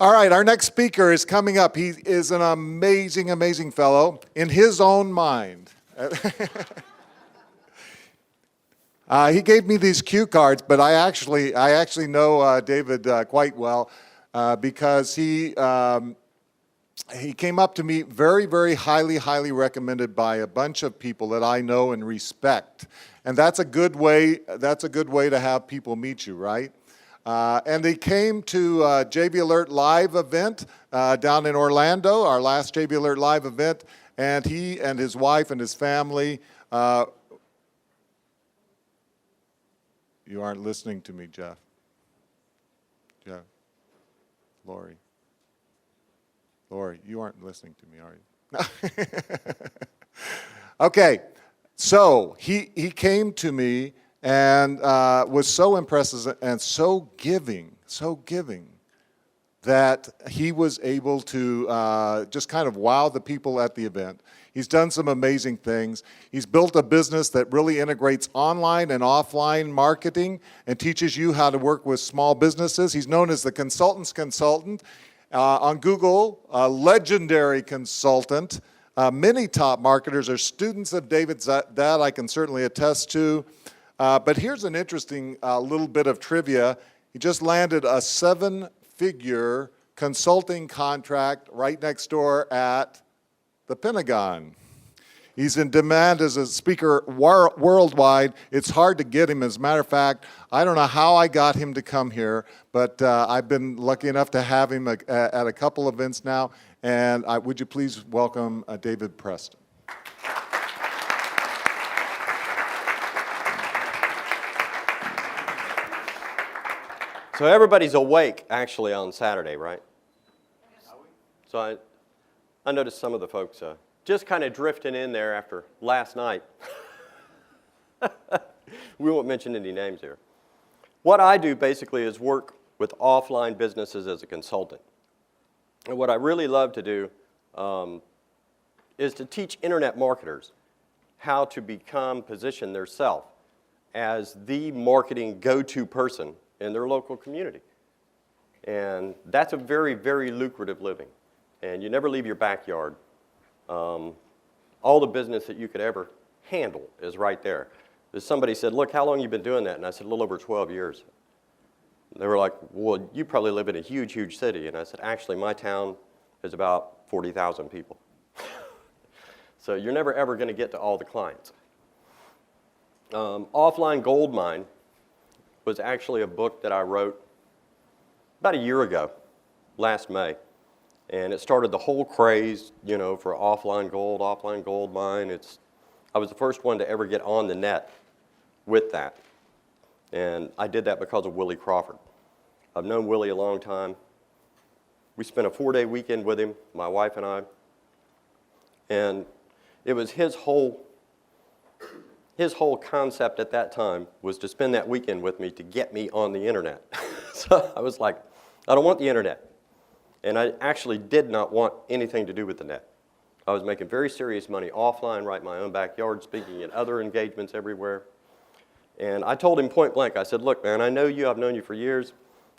All right, our next speaker is coming up. He is an amazing, amazing fellow in his own mind. He gave me these cue cards, but I actually know David quite well because he came up to me very, very highly recommended by a bunch of people that I know and respect, and that's a good way. That's a good way to have people meet you, right? And he came to JV Alert Live event down in Orlando, our last JV Alert Live event, and he and his wife and his family. You aren't listening to me, Jeff. Jeff. Lori, you aren't listening to me, are you? Okay, so he came to me and was so impressive and so giving that he was able to just kind of wow the people at the event. He's done some amazing things. He's built a business that really integrates online and offline marketing and teaches you how to work with small businesses. He's known as the consultant's consultant. On Google, a legendary consultant. Many top marketers are students of David's, that I can certainly attest to. But here's an interesting little bit of trivia. He just landed a 7-figure consulting contract right next door at the Pentagon. He's in demand as a speaker worldwide. It's hard to get him. As a matter of fact, I don't know how I got him to come here, but I've been lucky enough to have him at a couple events now. And would you please welcome David Preston. So everybody's awake, actually, on Saturday, right? So I noticed some of the folks just kind of drifting in there after last night. We won't mention any names here. What I do, basically, is work with offline businesses as a consultant. And what I really love to do is to teach internet marketers how to position themselves as the marketing go-to person in their local community. And that's a very, very lucrative living. And you never leave your backyard. All the business that you could ever handle is right there. Somebody said, look, how long have you been doing that? And I said, a little over 12 years. And they were like, well, you probably live in a huge, huge city. And I said, actually, my town is about 40,000 people. So you're never, ever going to get to all the clients. Offline Gold Mine was actually a book that I wrote about a year ago, last May. And it started the whole craze, for offline gold mine. I was the first one to ever get on the net with that. And I did that because of Willie Crawford. I've known Willie a long time. We spent a 4-day weekend with him, my wife and I. And it was his whole concept at that time was to spend that weekend with me to get me on the internet. So I was like, I don't want the internet. And I actually did not want anything to do with the net. I was making very serious money offline, right in my own backyard, speaking at other engagements everywhere. And I told him point blank, I said, look, man, I know you, I've known you for years.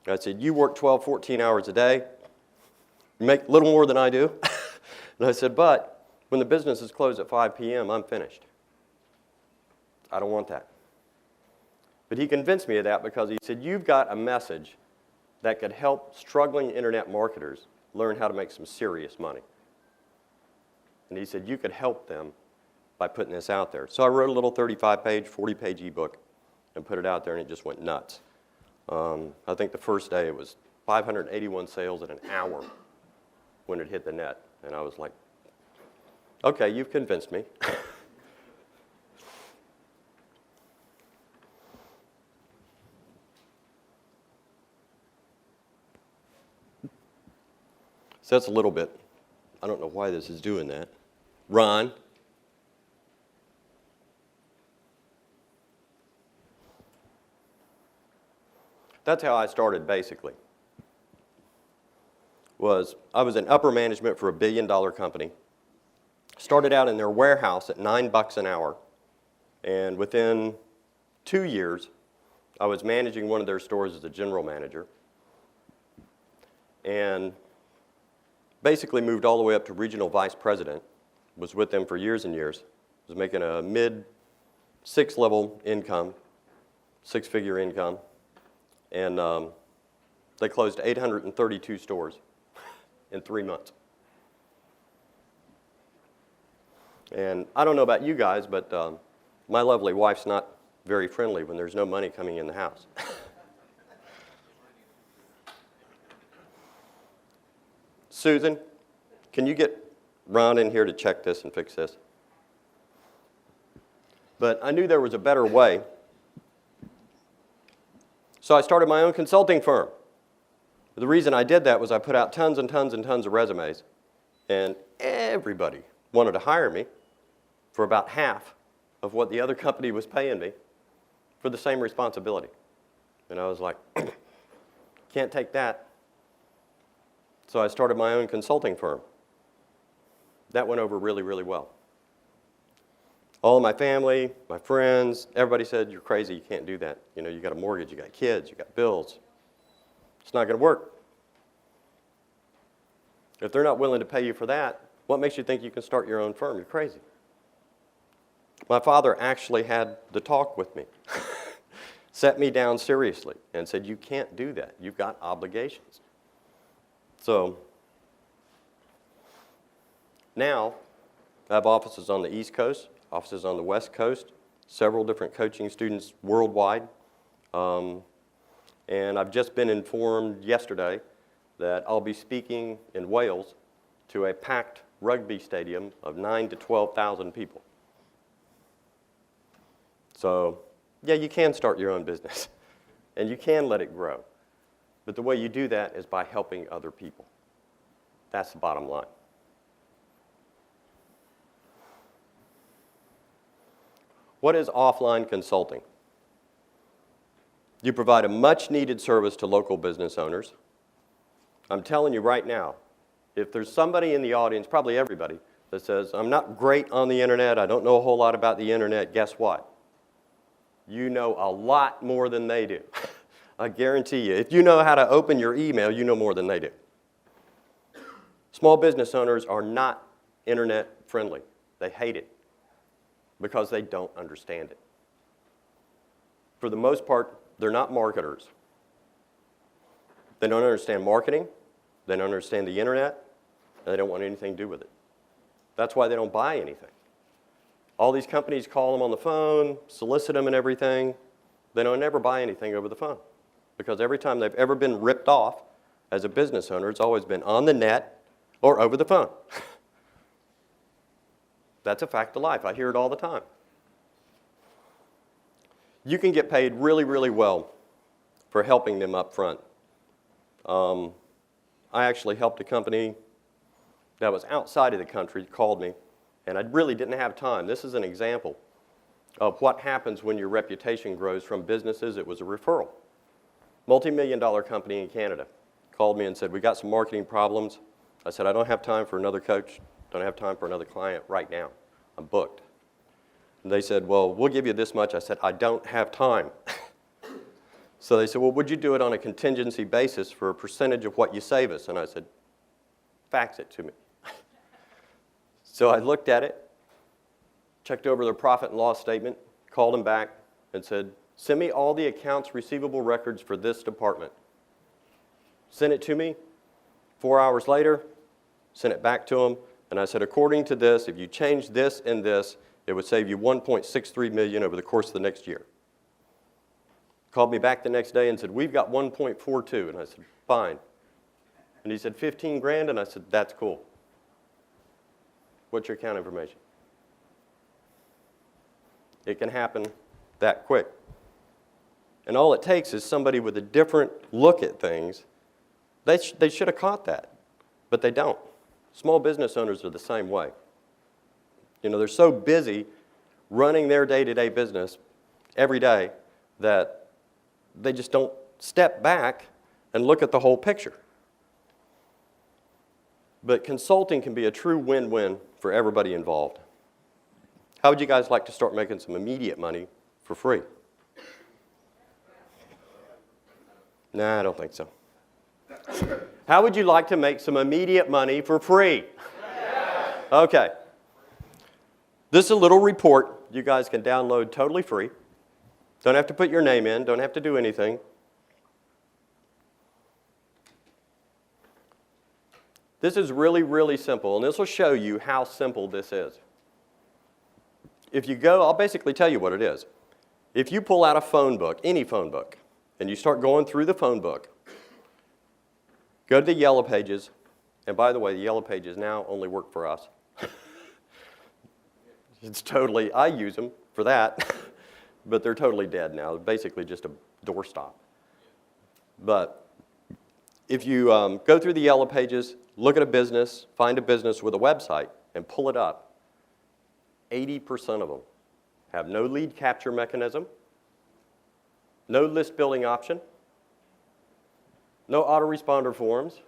I said, you work 12, 14 hours a day. You make a little more than I do. And I said, but when the business is closed at 5 p.m., I'm finished. I don't want that. But he convinced me of that because he said, you've got a message that could help struggling internet marketers learn how to make some serious money. And he said, you could help them by putting this out there. So I wrote a little 35-page, 40-page ebook and put it out there, and it just went nuts. I think the first day it was 581 sales in an hour when it hit the net. And I was like, okay, you've convinced me. So that's a little bit. I don't know why this is doing that. Ron. That's how I started, basically. I was in upper management for a $1 billion company. Started out in their warehouse at $9 an hour. And within 2 years, I was managing one of their stores as a general manager. and basically moved all the way up to regional vice president. Was with them for years and years. Was making a mid six-level income, six-figure income, and they closed 832 stores in 3 months. And I don't know about you guys, but my lovely wife's not very friendly when there's no money coming in the house. Susan, can you get Ron in here to check this and fix this? But I knew there was a better way. So I started my own consulting firm. The reason I did that was I put out tons and tons and tons of resumes, and everybody wanted to hire me for about half of what the other company was paying me for the same responsibility. And I was like, can't take that. So I started my own consulting firm. That went over really, really well. All of my family, my friends, everybody said, you're crazy, you can't do that. You know, you got a mortgage, you got kids, you got bills. It's not going to work. If they're not willing to pay you for that, what makes you think you can start your own firm? You're crazy. My father actually had the talk with me, set me down seriously, and said, you can't do that. You've got obligations. So now I have offices on the East Coast, offices on the West Coast, several different coaching students worldwide. And I've just been informed yesterday that I'll be speaking in Wales to a packed rugby stadium of 9,000 to 12,000 people. So, yeah, you can start your own business, and you can let it grow. But the way you do that is by helping other people. That's the bottom line. What is offline consulting? You provide a much-needed service to local business owners. I'm telling you right now, if there's somebody in the audience, probably everybody, that says, I'm not great on the internet, I don't know a whole lot about the internet, guess what? You know a lot more than they do. I guarantee you. If you know how to open your email, you know more than they do. Small business owners are not internet friendly. They hate it because they don't understand it. For the most part, they're not marketers. They don't understand marketing, they don't understand the internet, and they don't want anything to do with it. That's why they don't buy anything. All these companies call them on the phone, solicit them and everything. They don't ever buy anything over the phone. Because every time they've ever been ripped off as a business owner, it's always been on the net or over the phone. That's a fact of life. I hear it all the time. You can get paid really, really well for helping them up front. I actually helped a company that was outside of the country, called me, and I really didn't have time. This is an example of what happens when your reputation grows from businesses. It was a referral. Multi-million-dollar company in Canada called me and said, we got some marketing problems. I said, I don't have time for another coach, don't have time for another client right now. I'm booked. And they said, well, we'll give you this much. I said, I don't have time. So they said, well, would you do it on a contingency basis for a percentage of what you save us? And I said, fax it to me. So I looked at it, checked over their profit and loss statement, called them back, and said, send me all the accounts receivable records for this department. Sent it to me. 4 hours later, sent it back to them, and I said, according to this, if you change this and this, it would save you $1.63 million over the course of the next year. Called me back the next day and said, we've got 1.42, and I said, fine. And he said, 15 grand, and I said, that's cool. What's your account information? It can happen that quick. And all it takes is somebody with a different look at things. They should have caught that, but they don't. Small business owners are the same way. You know, they're so busy running their day-to-day business every day that they just don't step back and look at the whole picture. But consulting can be a true win-win for everybody involved. How would you guys like to start making some immediate money for free? Nah, I don't think so. How would you like to make some immediate money for free? Okay. This is a little report you guys can download totally free. Don't have to put your name in, don't have to do anything. This is really, really simple, and this will show you how simple this is. If you go, I'll basically tell you what it is. If you pull out a phone book, any phone book, and you start going through the phone book, go to the yellow pages, and by the way, the yellow pages now only work for us. It's totally, I use them for that, but they're totally dead now. They're basically just a doorstop. But if you go through the yellow pages, look at a business, find a business with a website, and pull it up, 80% of them have no lead capture mechanism, no list building option, no autoresponder forms.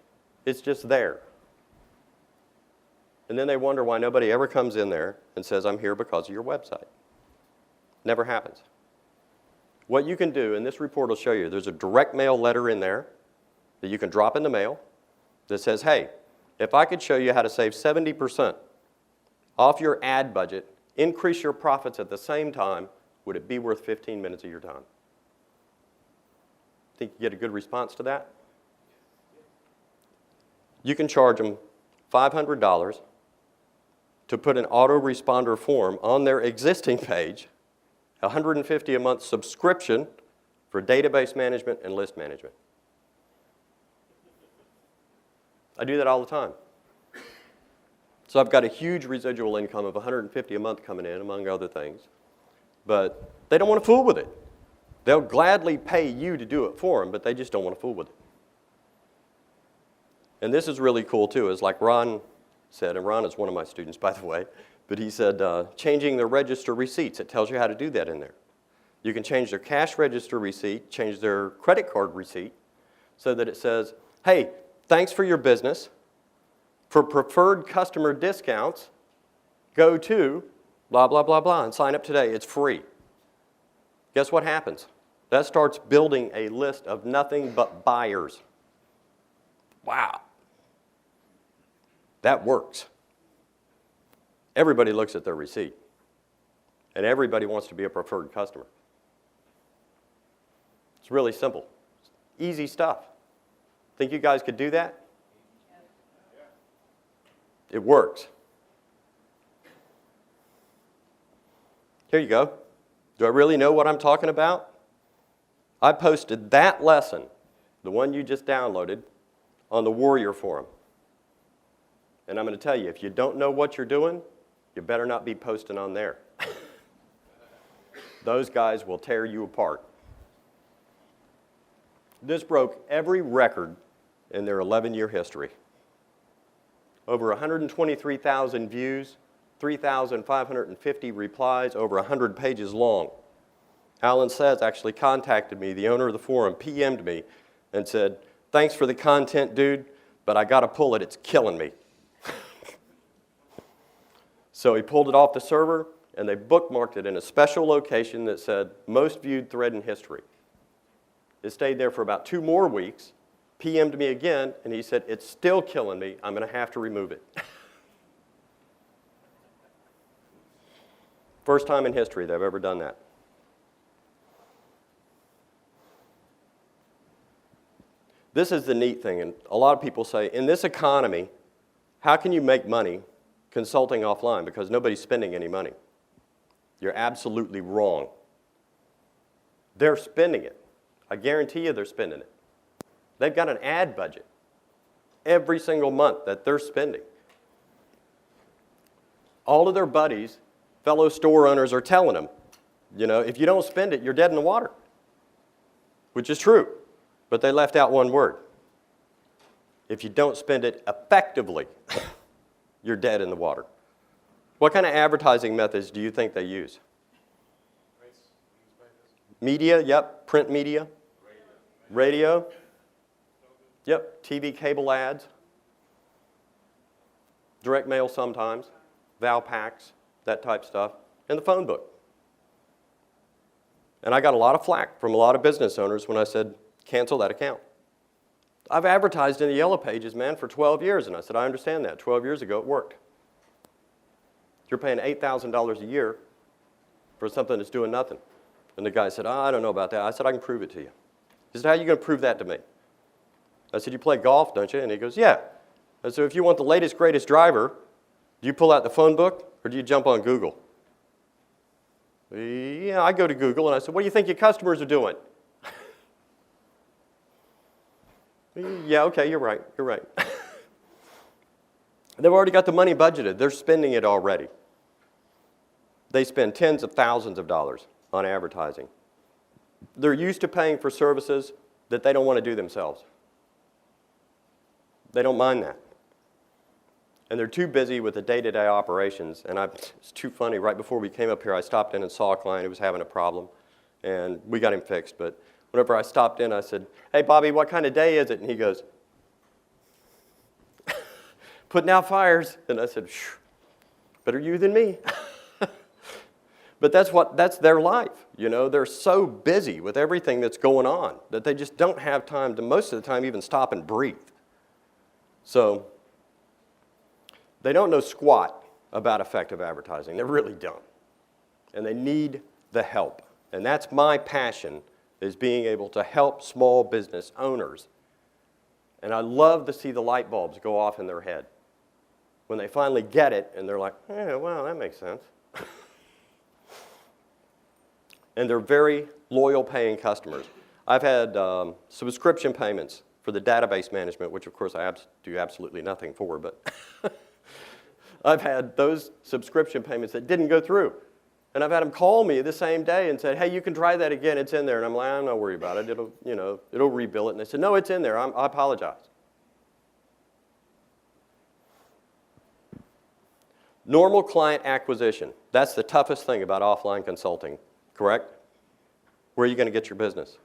It's just there. And then they wonder why nobody ever comes in there and says, I'm here because of your website. Never happens. What you can do, and this report will show you, there's a direct mail letter in there that you can drop in the mail that says, hey, if I could show you how to save 70% off your ad budget, increase your profits at the same time, would it be worth 15 minutes of your time? Think you get a good response to that? You can charge them $500 to put an autoresponder form on their existing page, $150 a month subscription for database management and list management. I do that all the time. So I've got a huge residual income of $150 a month coming in, among other things. But they don't want to fool with it. They'll gladly pay you to do it for them, but they just don't want to fool with it. And this is really cool, too, is like Ron said, and Ron is one of my students, by the way, but he said changing the register receipts. It tells you how to do that in there. You can change their cash register receipt, change their credit card receipt, so that it says, hey, thanks for your business. For preferred customer discounts, go to blah, blah, blah, blah, and sign up today. It's free. Guess what happens? That starts building a list of nothing but buyers. Wow. That works. Everybody looks at their receipt, and everybody wants to be a preferred customer. It's really simple. Easy stuff. Think you guys could do that? It works. Here you go. Do I really know what I'm talking about? I posted that lesson, the one you just downloaded, on the Warrior Forum. And I'm going to tell you, if you don't know what you're doing, you better not be posting on there. Those guys will tear you apart. This broke every record in their 11-year history. Over 123,000 views, 3,550 replies, over 100 pages long. Alan Says actually contacted me, the owner of the forum, PM'd me, and said, thanks for the content, dude, but I got to pull it. It's killing me. So he pulled it off the server, and they bookmarked it in a special location that said, most viewed thread in history. It stayed there for about 2 more weeks, PM'd me again, and he said, it's still killing me. I'm going to have to remove it. First time in history they've ever done that. This is the neat thing, and a lot of people say, in this economy, how can you make money consulting offline? Because nobody's spending any money. You're absolutely wrong. They're spending it. I guarantee you they're spending it. They've got an ad budget every single month that they're spending. All of their buddies, fellow store owners, are telling them, you know, if you don't spend it, you're dead in the water, which is true. But they left out one word. If you don't spend it effectively, you're dead in the water. What kind of advertising methods do you think they use? Media, yep. Print media. Radio. Yep. TV cable ads. Direct mail sometimes. Val packs, that type stuff. And the phone book. And I got a lot of flack from a lot of business owners when I said, cancel that account. I've advertised in the Yellow Pages, man, for 12 years. And I said, I understand that. 12 years ago, it worked. You're paying $8,000 a year for something that's doing nothing. And the guy said, I don't know about that. I said, I can prove it to you. He said, how are you going to prove that to me? I said, you play golf, don't you? And he goes, yeah. I said, if you want the latest, greatest driver, do you pull out the phone book or do you jump on Google? Yeah, I go to Google, and I said, what do you think your customers are doing? Yeah, okay, you're right. They've already got the money budgeted. They're spending it already. They spend tens of thousands of dollars on advertising. They're used to paying for services that they don't want to do themselves. They don't mind that. And they're too busy with the day-to-day operations. And it's too funny. Right before we came up here, I stopped in and saw a client who was having a problem. And we got him fixed. But whenever I stopped in, I said, hey, Bobby, what kind of day is it? And he goes, putting out fires. And I said, better you than me. But that's their life. You know, they're so busy with everything that's going on that they just don't have time to, most of the time, even stop and breathe. So they don't know squat about effective advertising. They really don't. And they need the help. And that's my passion, is being able to help small business owners. And I love to see the light bulbs go off in their head when they finally get it and they're like, yeah, well, that makes sense. And they're very loyal paying customers. I've had subscription payments for the database management, which of course I do absolutely nothing for, but I've had those subscription payments that didn't go through. And I've had them call me the same day and said, hey, you can try that again, it's in there. And I'm like, I'm not worried about it, it'll rebill it. And they said, no, it's in there, I apologize. Normal client acquisition, that's the toughest thing about offline consulting, correct? Where are you going to get your business?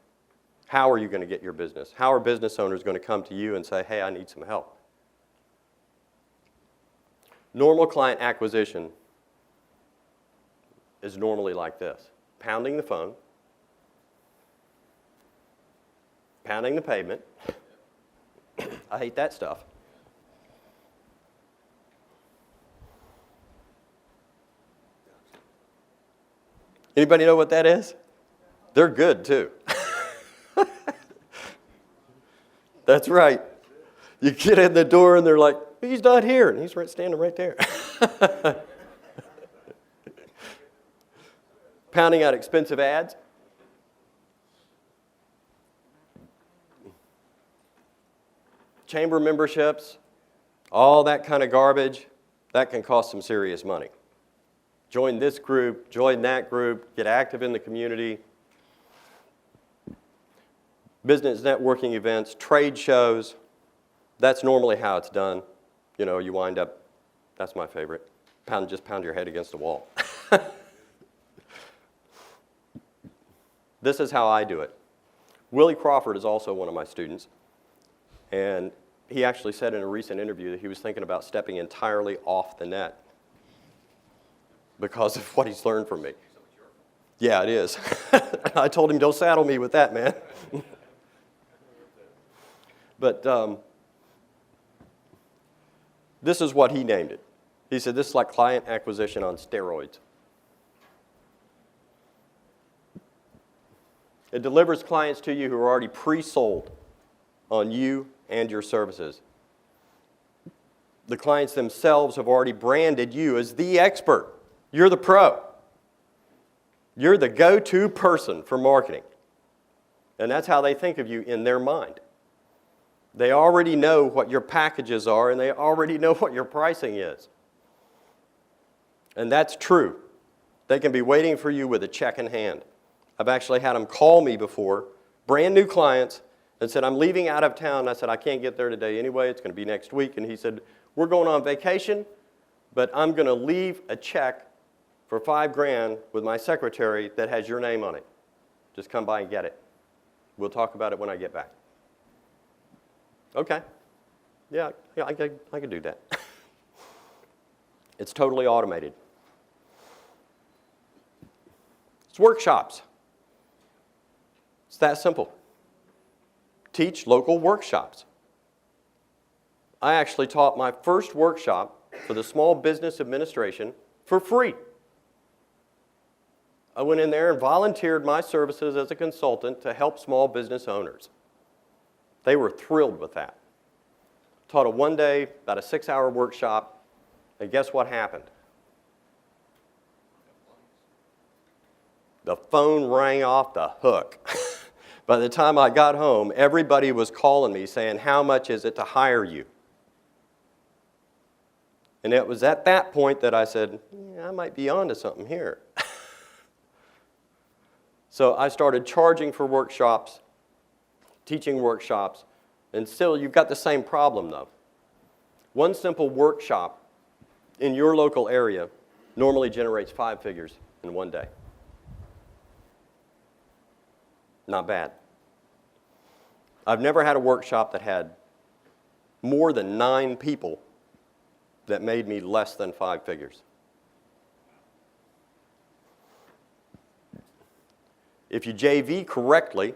How are you going to get your business? How are business owners going to come to you and say, hey, I need some help? Normal client acquisition is normally like this. Pounding the phone, pounding the pavement. I hate that stuff. Anybody know what that is? They're good too. That's right. You get in the door and they're like, he's not here. And he's standing right there. Pounding out expensive ads. Chamber memberships, all that kind of garbage, that can cost some serious money. Join this group, join that group, get active in the community. Business networking events, trade shows, that's normally how it's done. You know, you wind up, that's my favorite, just pound your head against the wall. This is how I do it. Willie Crawford is also one of my students, and he actually said in a recent interview that he was thinking about stepping entirely off the net because of what he's learned from me. Yeah, it is. I told him, don't saddle me with that, man. But this is what he named it. He said, this is like client acquisition on steroids. It delivers clients to you who are already pre-sold on you and your services. The clients themselves have already branded you as the expert. You're the pro. You're the go-to person for marketing. And that's how they think of you in their mind. They already know what your packages are, and they already know what your pricing is. And that's true. They can be waiting for you with a check in hand. I've actually had them call me before, brand new clients, and said, I'm leaving out of town. And I said, I can't get there today anyway. It's going to be next week. And he said, we're going on vacation, but I'm going to leave a check for $5,000 with my secretary that has your name on it. Just come by and get it. We'll talk about it when I get back. Okay. Yeah, I could do that. It's totally automated. It's workshops. It's that simple. Teach local workshops. I actually taught my first workshop for the Small Business Administration for free. I went in there and volunteered my services as a consultant to help small business owners. They were thrilled with that. Taught a one-day, about a 6-hour workshop, and guess what happened? The phone rang off the hook. By the time I got home, everybody was calling me saying, how much is it to hire you? And it was at that point that I said, yeah, I might be onto something here. So I started charging for workshops, teaching workshops, and still you've got the same problem though. One simple workshop in your local area normally generates 5 figures in one day. Not bad. I've never had a workshop that had more than 9 people that made me less than 5 figures. If you JV correctly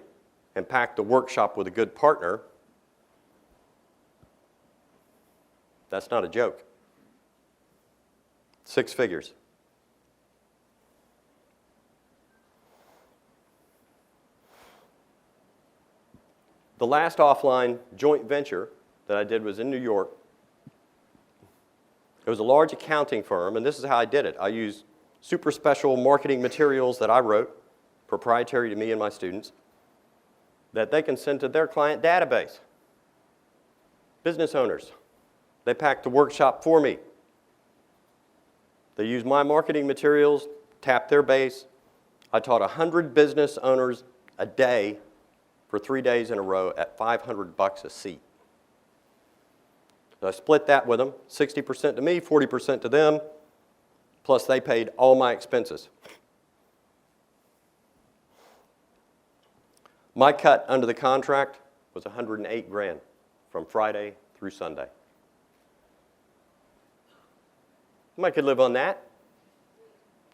and pack the workshop with a good partner, that's not a joke. 6 figures. The last offline joint venture that I did was in New York. It was a large accounting firm, and this is how I did it. I used super special marketing materials that I wrote, proprietary to me and my students, that they can send to their client database. Business owners, they packed the workshop for me. They used my marketing materials, tapped their base. I taught 100 business owners a day for 3 days in a row at $500 a seat. So I split that with them, 60% to me, 40% to them, plus they paid all my expenses. My cut under the contract was $108,000 from Friday through Sunday. I could live on that,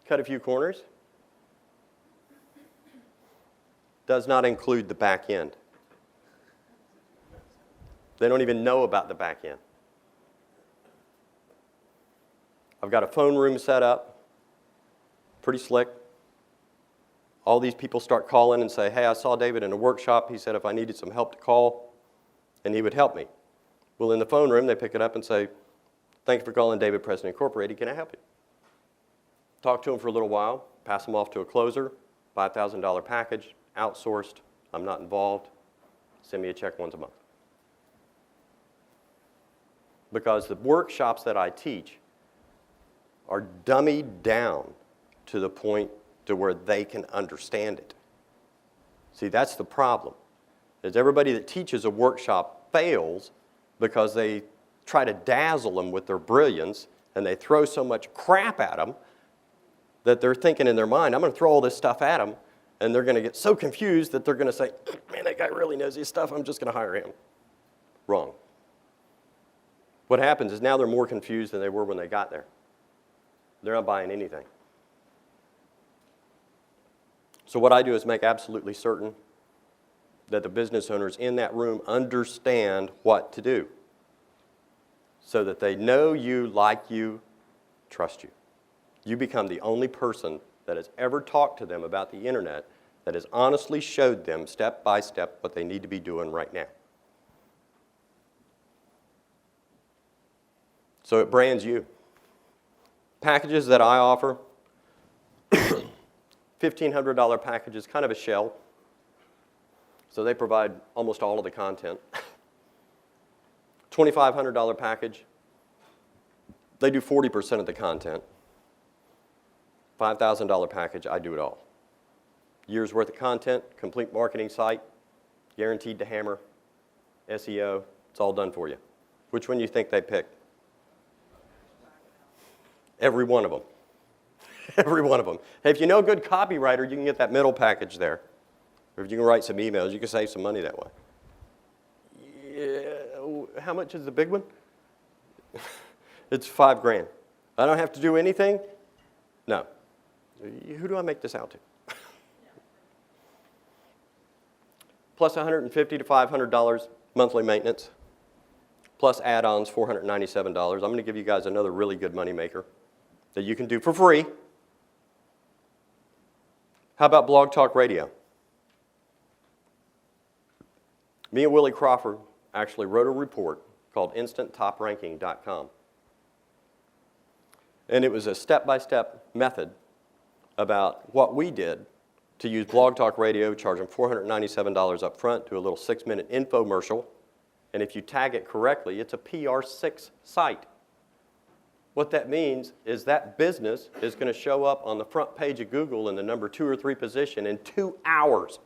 cut a few corners. Does not include the back end. They don't even know about the back end. I've got a phone room set up, pretty slick. All these people start calling and say, hey, I saw David in a workshop. He said if I needed some help to call, and he would help me. Well, in the phone room, they pick it up and say, thank you for calling David President Incorporated. Can I help you? Talk to him for a little while, pass him off to a closer, $5,000 package, outsourced, I'm not involved, send me a check once a month. Because the workshops that I teach are dummied down to the point to where they can understand it. See, that's the problem, is everybody that teaches a workshop fails because they try to dazzle them with their brilliance and they throw so much crap at them that they're thinking in their mind, I'm going to throw all this stuff at them, and they're going to get so confused that they're going to say, man, that guy really knows his stuff, I'm just going to hire him. Wrong. What happens is now they're more confused than they were when they got there. They're not buying anything. So what I do is make absolutely certain that the business owners in that room understand what to do so that they know you, like you, trust you. You become the only person that has ever talked to them about the internet that has honestly showed them step by step what they need to be doing right now. So it brands you. Packages that I offer, $1,500 package is kind of a shell. So they provide almost all of the content. $2,500 package, they do 40% of the content. $5,000 package, I do it all. Year's worth of content, complete marketing site, guaranteed to hammer, SEO, it's all done for you. Which one do you think they picked? Every one of them. Every one of them. Hey, if you know a good copywriter, you can get that middle package there. Or if you can write some emails, you can save some money that way. Yeah, how much is the big one? It's $5,000. I don't have to do anything? No. Who do I make this out to? Plus $150 to $500 monthly maintenance. plus add-ons, $497. I'm going to give you guys another really good money maker that you can do for free. How about Blog Talk Radio? Me and Willie Crawford actually wrote a report called InstantTopRanking.com. And it was a step-by-step method about what we did to use Blog Talk Radio, charge them $497 up front, do a little 6-minute infomercial, and if you tag it correctly, it's a PR6 site. What that means is that business is going to show up on the front page of Google in the number 2 or 3 position in 2 hours.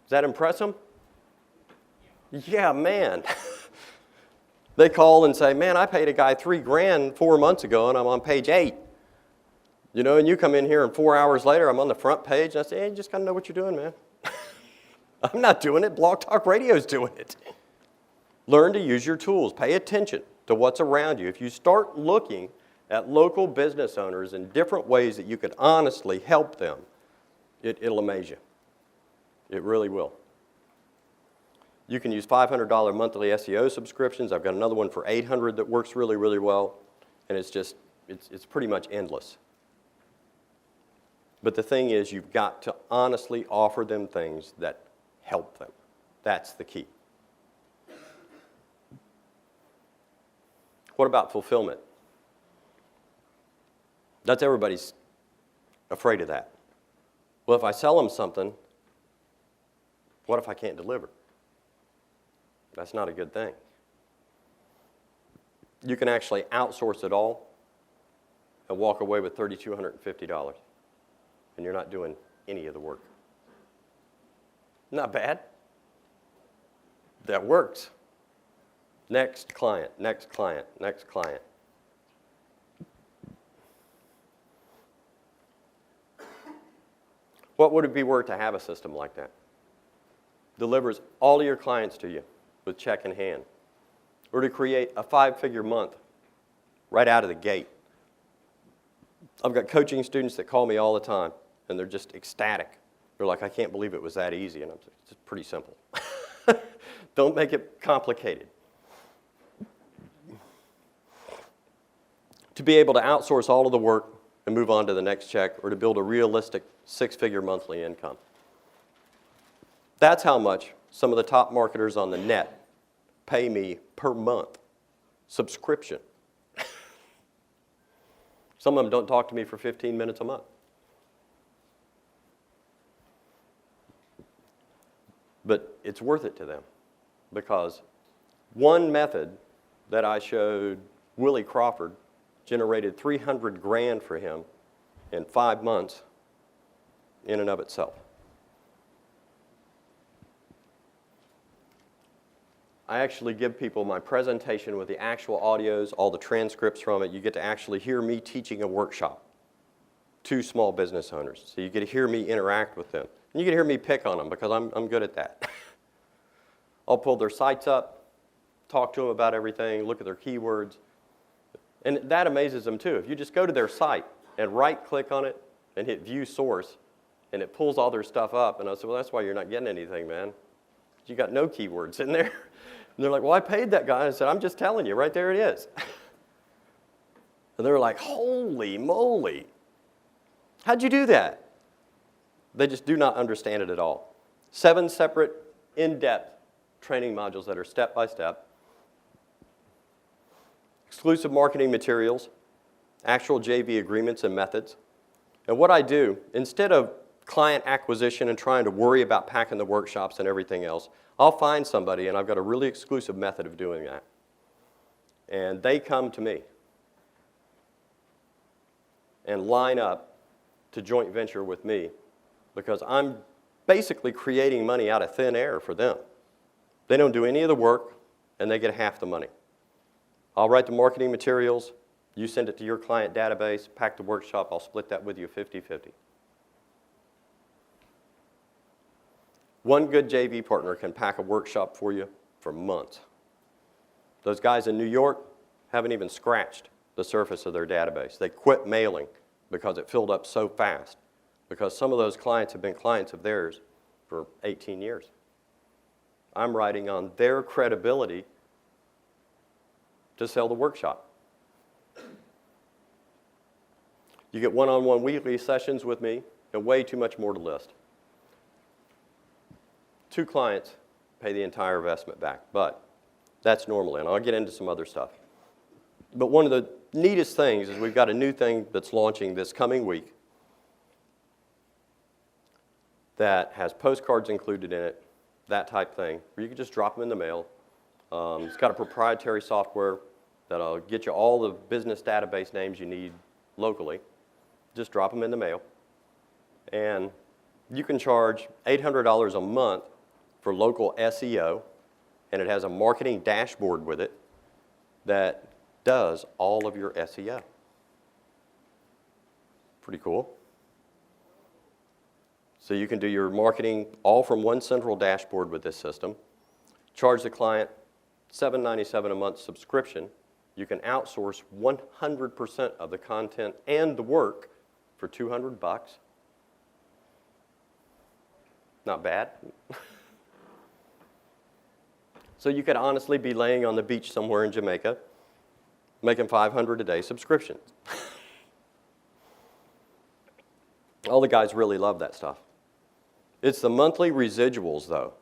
Does that impress them? Yeah, man. They call and say, man, I paid a guy $3,000 4 months ago and I'm on page 8. You know, and you come in here and 4 hours later, I'm on the front page and I say, hey, you just got to know what you're doing, man. I'm not doing it. Blog Talk Radio's doing it. Learn to use your tools. Pay attention to what's around you. If you start looking at local business owners in different ways that you could honestly help them, it'll amaze you. It really will. You can use $500 monthly SEO subscriptions. I've got another one for $800 that works really, really well. And it's pretty much endless. But the thing is, you've got to honestly offer them things that help them. That's the key. What about fulfillment? That's everybody's afraid of that. Well, if I sell them something, what if I can't deliver? That's not a good thing. You can actually outsource it all and walk away with $3,250, and you're not doing any of the work. Not bad. That works. Next client, next client, next client. What would it be worth to have a system like that? Delivers all of your clients to you with check in hand. Or to create a 5-figure month right out of the gate. I've got coaching students that call me all the time, and they're just ecstatic. They're like, I can't believe it was that easy. And I'm like, it's pretty simple. Don't make it complicated. To be able to outsource all of the work and move on to the next check, or to build a realistic 6-figure monthly income. That's how much some of the top marketers on the net pay me per month. Subscription. Some of them don't talk to me for 15 minutes a month. But it's worth it to them, because one method that I showed Willie Crawford generated $300,000 for him in 5 months in and of itself. I actually give people my presentation with the actual audios, all the transcripts from it. You get to actually hear me teaching a workshop to small business owners. So you get to hear me interact with them. And you get to hear me pick on them, because I'm good at that. I'll pull their sites up, talk to them about everything, look at their keywords. And that amazes them too. If you just go to their site and right-click on it and hit View Source, and it pulls all their stuff up, and I said, well, that's why you're not getting anything, man. You got no keywords in there. And they're like, well, I paid that guy. I said, I'm just telling you, right there it is. And they're like, holy moly. How'd you do that? They just do not understand it at all. 7 separate, in-depth training modules that are step-by-step. Exclusive marketing materials, actual JV agreements and methods. And what I do, instead of client acquisition and trying to worry about packing the workshops and everything else, I'll find somebody, and I've got a really exclusive method of doing that. And they come to me and line up to joint venture with me, because I'm basically creating money out of thin air for them. They don't do any of the work, and they get half the money. I'll write the marketing materials, you send it to your client database, pack the workshop, I'll split that with you 50-50. One good JV partner can pack a workshop for you for months. Those guys in New York haven't even scratched the surface of their database. They quit mailing because it filled up so fast, because some of those clients have been clients of theirs for 18 years. I'm riding on their credibility to sell the workshop. You get one-on-one weekly sessions with me, and way too much more to list. 2 clients pay the entire investment back, but that's normally, and I'll get into some other stuff. But one of the neatest things is we've got a new thing that's launching this coming week that has postcards included in it, that type thing, where you can just drop them in the mail. It's got a proprietary software that'll get you all the business database names you need locally. Just drop them in the mail. And you can charge $800 a month for local SEO, and it has a marketing dashboard with it that does all of your SEO. Pretty cool. So you can do your marketing all from one central dashboard with this system. Charge the client $7.97 a month subscription. You can outsource 100% of the content and the work for $200. Not bad. So you could honestly be laying on the beach somewhere in Jamaica, making $500 a day subscriptions. All the guys really love that stuff. It's the monthly residuals, though,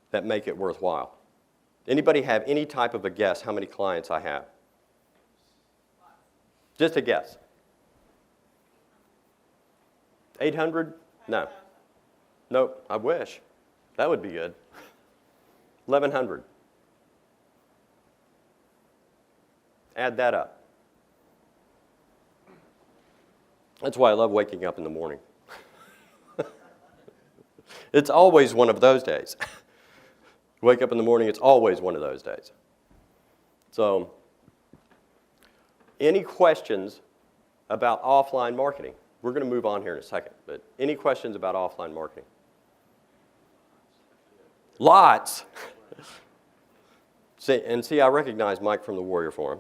that make it worthwhile. Anybody have any type of a guess how many clients I have? Just a guess. 800? No. Nope, I wish. That would be good. 1,100. Add that up. That's why I love waking up in the morning. It's always one of those days. Wake up in the morning, it's always one of those days. So, any questions about offline marketing? We're going to move on here in a second, but any questions about offline marketing? Lots. See, I recognize Mike from the Warrior Forum.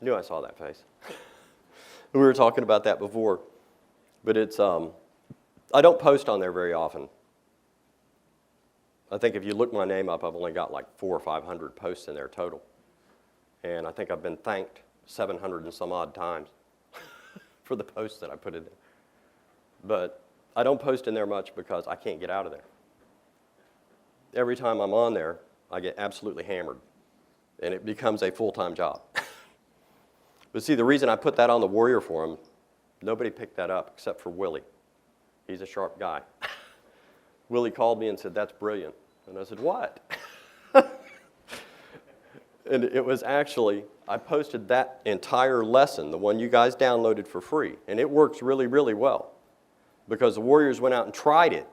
I knew I saw that face. We were talking about that before, but it's, I don't post on there very often. I think if you look my name up, I've only got like 400 or 500 posts in there total. And I think I've been thanked 700 and some odd times for the posts that I put in there. But I don't post in there much because I can't get out of there. Every time I'm on there, I get absolutely hammered, and it becomes a full-time job. But see, the reason I put that on the Warrior Forum, nobody picked that up except for Willie. He's a sharp guy. Willie called me and said, "That's brilliant." And I said, "What?" And it was actually, I posted that entire lesson, the one you guys downloaded for free, and it works really, really well because the Warriors went out and tried it.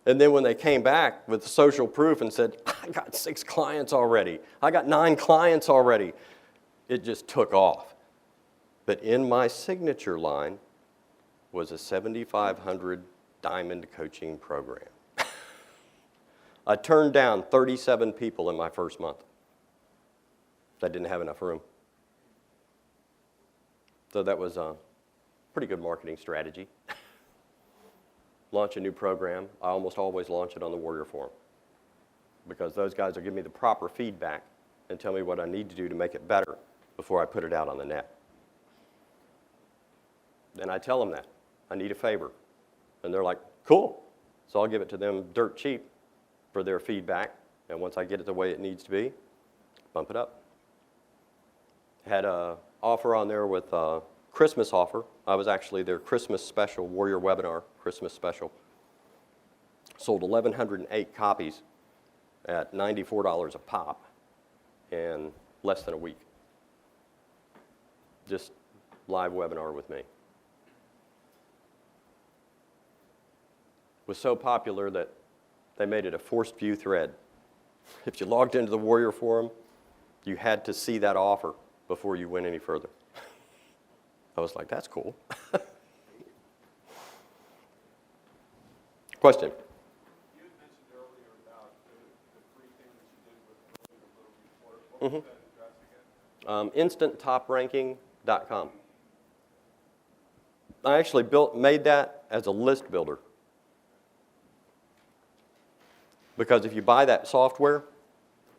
And then when they came back with the social proof and said, "I got 6 clients already. I got 9 clients already," it just took off. But in my signature line was a 7,500 diamond coaching program. I turned down 37 people in my first month. I didn't have enough room. So that was a pretty good marketing strategy. Launch a new program. I almost always launch it on the Warrior Forum because those guys will give me the proper feedback and tell me what I need to do to make it better before I put it out on the net. And I tell them that. I need a favor. And they're like, "Cool." So I'll give it to them dirt cheap for their feedback. And once I get it the way it needs to be, bump it up. Had an offer on there with a Christmas offer. I was actually their Christmas special, Warrior Webinar Christmas special. Sold 1,108 copies at $94 a pop in less than a week. Just live webinar with me. Was so popular that they made it a forced view thread. If you logged into the Warrior Forum, you had to see that offer before you went any further. I was like, that's cool. Question? You had mentioned earlier about the free thing that you did with the little report. What was that address again? InstantTopRanking.com. I actually made that as a list builder. Because if you buy that software,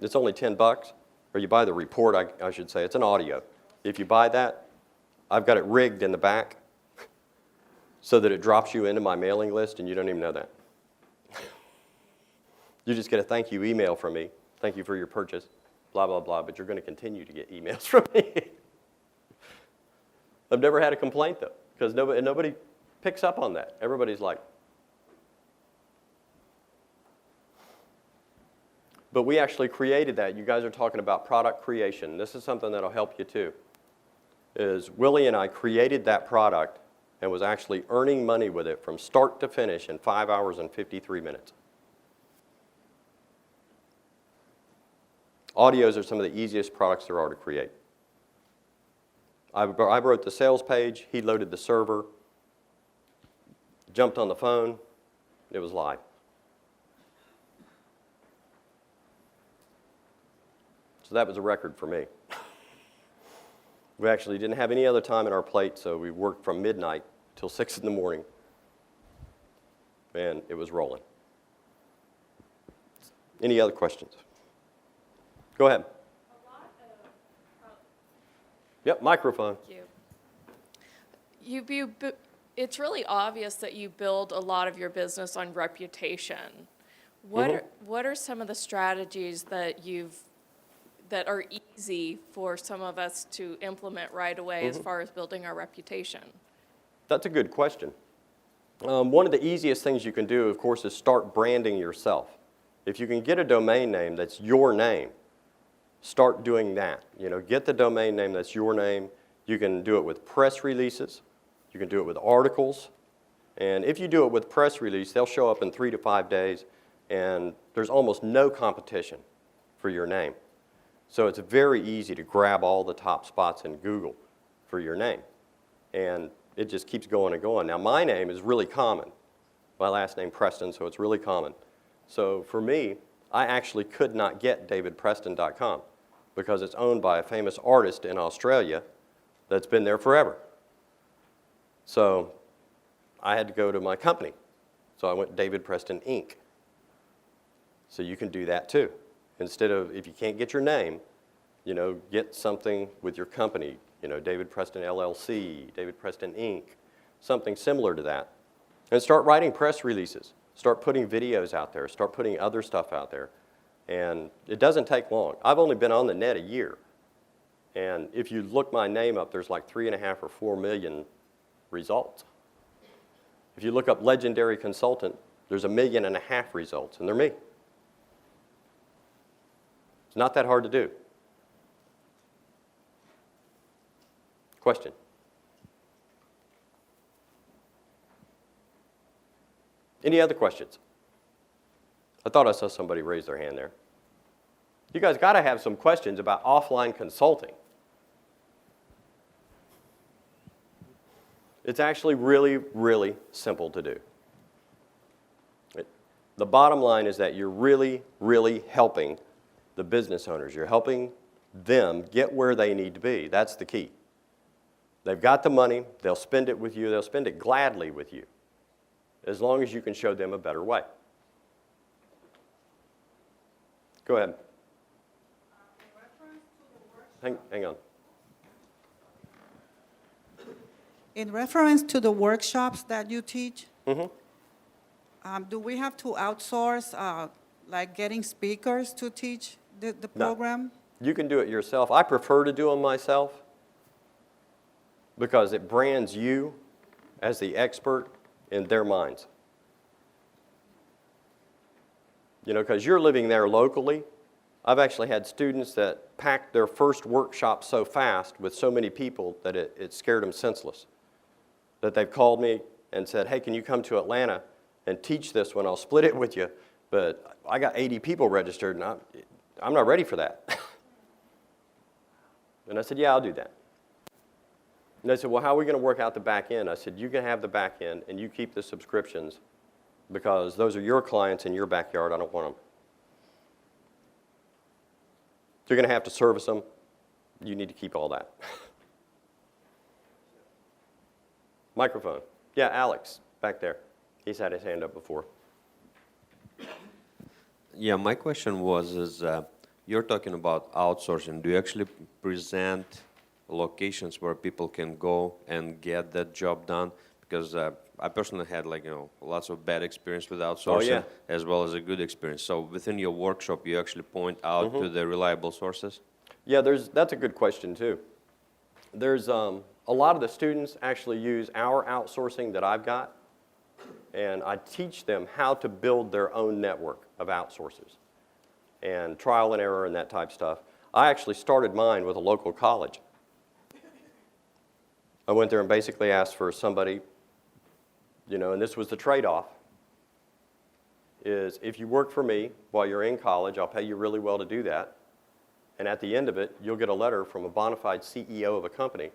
it's only $10, or you buy the report, I should say. It's an audio. If you buy that, I've got it rigged in the back so that it drops you into my mailing list, and you don't even know that. You just get a thank you email from me. Thank you for your purchase, blah, blah, blah, but you're going to continue to get emails from me. I've never had a complaint, though, because nobody picks up on that. Everybody's like, but we actually created that. You guys are talking about product creation. This is something that'll help you too. Is Willie and I created that product and was actually earning money with it from start to finish in 5 hours and 53 minutes. Audios are some of the easiest products there are to create. I wrote the sales page, he loaded the server, jumped on the phone, it was live. So that was a record for me. We actually didn't have any other time in our plate, so we worked from midnight till 6 in the morning, and it was rolling. Any other questions? Go ahead. Yep, microphone. Thank you. It's really obvious that you build a lot of your business on reputation. What are some of the strategies that are easy for some of us to implement right away as far as building our reputation? That's a good question. One of the easiest things you can do, of course, is start branding yourself. If you can get a domain name that's your name, start doing that. Get the domain name that's your name. You can do it with press releases. You can do it with articles. And if you do it with press release, they'll show up in 3 to 5 days, and there's almost no competition for your name. So it's very easy to grab all the top spots in Google for your name. And it just keeps going and going. Now, my name is really common. My last name, Preston, so it's really common. So for me, I actually could not get davidpreston.com because it's owned by a famous artist in Australia that's been there forever. So I had to go to my company. So I went David Preston Inc. So you can do that too. Instead of, if you can't get your name, get something with your company, David Preston LLC, David Preston Inc., something similar to that. And start writing press releases. Start putting videos out there. Start putting other stuff out there. And it doesn't take long. I've only been on the net a year. And if you look my name up, there's like 3.5 or 4 million results. If you look up legendary consultant, there's 1.5 million results, and they're me. It's not that hard to do. Question? Any other questions? I thought I saw somebody raise their hand there. You guys got to have some questions about offline consulting. It's actually really, really simple to do. The bottom line is that you're really, really helping the business owners. You're helping them get where they need to be. That's the key. They've got the money. They'll spend it with you. They'll spend it gladly with you, as long as you can show them a better way. Go ahead. Hang on. In reference to the workshops that you teach, do we have to outsource, like getting speakers to teach the program? You can do it yourself. I prefer to do them myself because it brands you as the expert in their minds. Because you're living there locally. I've actually had students that packed their first workshop so fast with so many people that it scared them senseless. That they've called me and said, hey, can you come to Atlanta and teach this one? I'll split it with you, but I got 80 people registered, and I'm not ready for that. And I said, yeah, I'll do that. And they said, well, how are we going to work out the back end? I said, you can have the back end, and you keep the subscriptions, because those are your clients in your backyard. I don't want them. You're going to have to service them. You need to keep all that. Microphone. Yeah, Alex, back there. He's had his hand up before. Yeah, my question was, you're talking about outsourcing. Do you actually present locations where people can go and get that job done? Because I personally had lots of bad experience with outsourcing yeah. as well as a good experience. So within your workshop, you actually point out to the reliable sources? Yeah, that's a good question too. There's a lot of the students actually use our outsourcing that I've got, and I teach them how to build their own network of outsourcers and trial and error and that type of stuff. I actually started mine with a local college. I went there and basically asked for somebody, and this was the trade-off, is if you work for me while you're in college, I'll pay you really well to do that. And at the end of it, you'll get a letter from a bona fide CEO of a company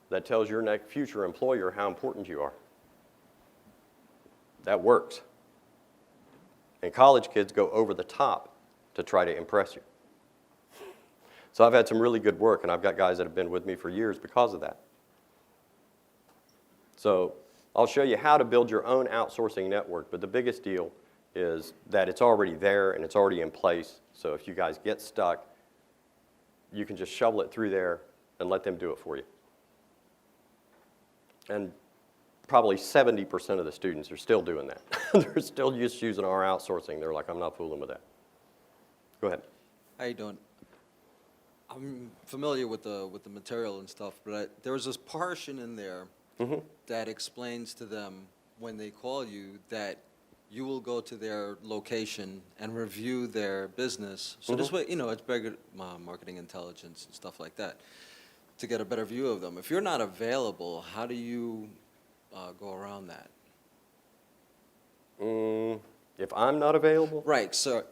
that tells your next future employer how important you are. That works. And college kids go over the top to try to impress you. So I've had some really good work, and I've got guys that have been with me for years because of that. So I'll show you how to build your own outsourcing network, but the biggest deal is that it's already there and it's already in place. So if you guys get stuck, you can just shovel it through there and let them do it for you. And probably 70% of the students are still doing that. They're still just using our outsourcing. They're like, I'm not fooling with that. Go ahead. How you doing? I'm familiar with the material and stuff, but there was this portion in there that explains to them when they call you that you will go to their location and review their business. So this way, it's better marketing intelligence and stuff like that to get a better view of them. If you're not available, how do you go around that? If I'm not available? Right. So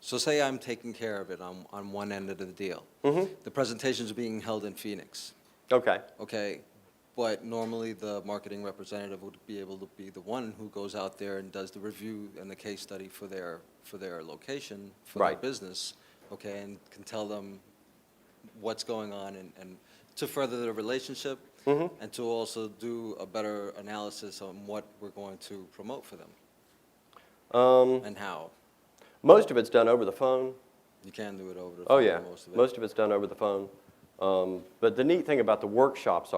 say I'm taking care of it on one end of the deal. The presentation's being held in Phoenix. Okay. Okay. But normally the marketing representative would be able to be the one who goes out there and does the review and the case study for their location, for their Right. business, okay, and can tell them what's going on and to further the relationship and to also do a better analysis on what we're going to promote for them and how. Most of it's done over the phone. You can do it over the Oh, phone, yeah. most of it. Most of it's done over the phone. But the neat thing about the workshops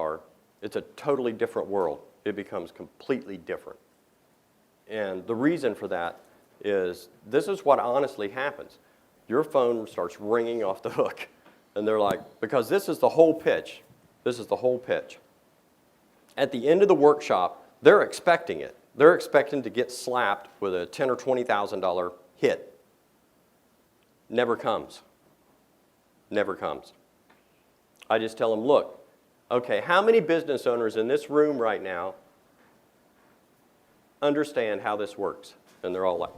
it's a totally different world. It becomes completely different. And the reason for that is this is what honestly happens. Your phone starts ringing off the hook. And they're like, because this is the whole pitch. This is the whole pitch. At the end of the workshop, they're expecting it. They're expecting to get slapped with a $10,000 or $20,000 hit. Never comes. Never comes. I just tell them, look, okay, how many business owners in this room right now understand how this works? And they're all like,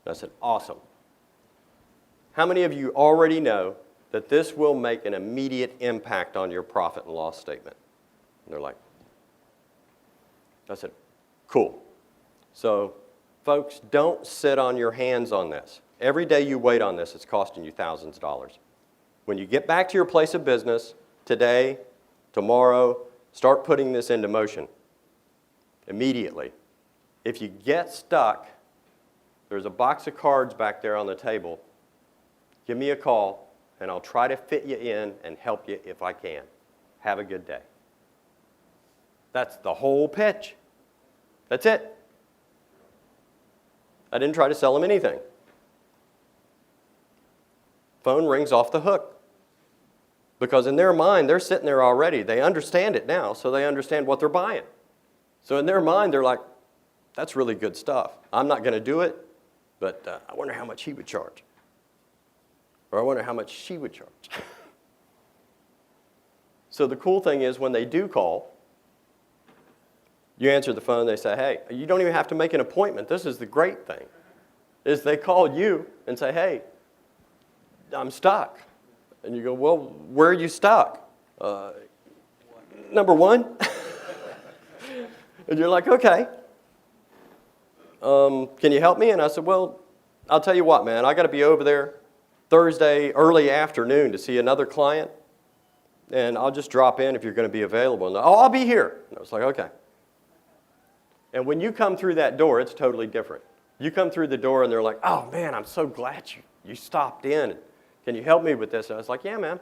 I said, awesome. How many of you already know that this will make an immediate impact on your profit and loss statement? And they're like, I said, cool. So, folks, don't sit on your hands on this. Every day you wait on this, it's costing you thousands of dollars. When you get back to your place of business, today, tomorrow, start putting this into motion immediately. If you get stuck, there's a box of cards back there on the table. Give me a call, and I'll try to fit you in and help you if I can. Have a good day. That's the whole pitch. That's it. I didn't try to sell them anything. Phone rings off the hook. Because in their mind, they're sitting there already. They understand it now, so they understand what they're buying. So in their mind, they're like, that's really good stuff. I'm not going to do it, but I wonder how much he would charge. Or I wonder how much she would charge. So the cool thing is when they do call, you answer the phone, they say, hey, you don't even have to make an appointment. This is the great thing, is they call you and say, hey, I'm stuck. And you go, well, where are you stuck? Number one. And you're like, okay. Can you help me? And I said, well, I'll tell you what, man. I got to be over there Thursday early afternoon to see another client. And I'll just drop in if you're going to be available. And, oh, I'll be here. And I was like, okay. And when you come through that door, it's totally different. You come through the door and they're like, oh man, I'm so glad you stopped in. Can you help me with this? And I was like, yeah, man.